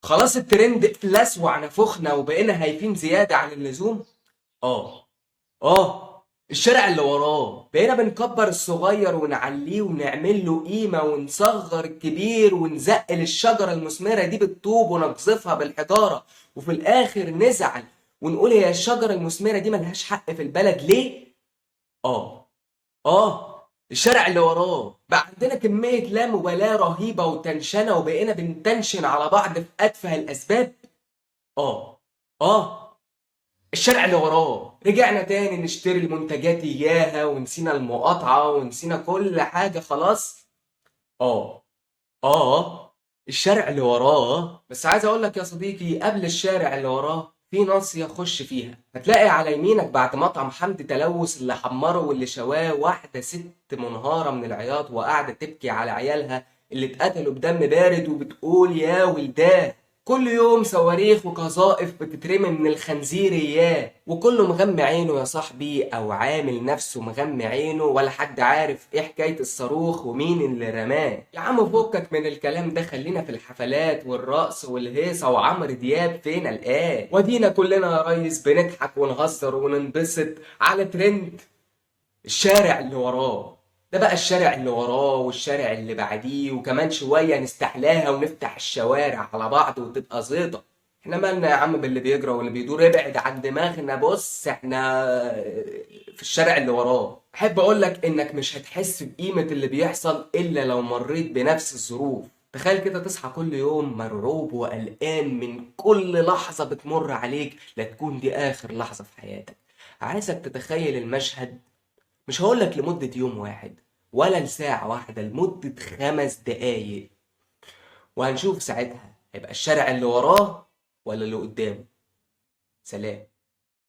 خلاص الترند لسوع نفخنا وبقينا هايفين زيادة عن اللزوم. اه الشارع اللي وراه بقينا بنكبر الصغير ونعليه ونعمل له قيمة ونصغر الكبير ونزقل الشجرة المثمرة دي بالطوب ونقذفها بالحجارة، وفي الآخر نزعل ونقول هي الشجرة المثمرة دي ملهاش حق في البلد ليه؟ اه الشارع اللي وراه بقى عندنا كمية لا مبالاة رهيبة وتنشنة وبقينا بنتنشن على بعض في أتفه الأسباب. اه اه الشارع اللي وراه رجعنا تاني نشتري المنتجات إياها ونسينا المقاطعة ونسينا كل حاجة خلاص. اه اه الشارع اللي وراه، بس عايز اقول لك يا صديقي قبل الشارع اللي وراه في ناصية خش فيها هتلاقي على يمينك بعد مطعم حمد تلوث اللي حمره واللي شواه واحدة ست منهارة من العياط وقاعدة تبكي على عيالها اللي اتقتلوا بدم بارد وبتقول يا ولداه. كل يوم صواريخ وقذائف بتترمي من الخنزير اياه، وكله مغمى عينه يا صاحبي او عامل نفسه مغمى عينه، ولا حد عارف ايه حكاية الصاروخ ومين اللي رماه. يا عم فكك من الكلام ده، خلينا في الحفلات والرقص والهيصة وعمرو دياب فين الآن. ودينا كلنا يا ريس بنضحك ونهزر وننبسط على ترند الشارع اللي وراه. ده بقى الشارع اللي وراه والشارع اللي بعديه، وكمان شوية نستحلاها ونفتح الشوارع على بعض وتبقى زيطة. احنا مالنا يا عم باللي بيجرى واللي بيدور، ابعد عن دماغنا. بص احنا في الشارع اللي وراه. احب اقولك انك مش هتحس بقيمة اللي بيحصل الا لو مريت بنفس الظروف. تخيل كده تصحى كل يوم مرعوب وقلقان من كل لحظة بتمر عليك لا تكون دي آخر لحظة في حياتك. عايزك تتخيل المشهد، مش هقولك لمدة يوم واحد ولا لساعة واحدة، لمدة 5 دقايق، وهنشوف ساعتها هيبقى الشارع اللي وراه ولا اللي قدامه. سلام.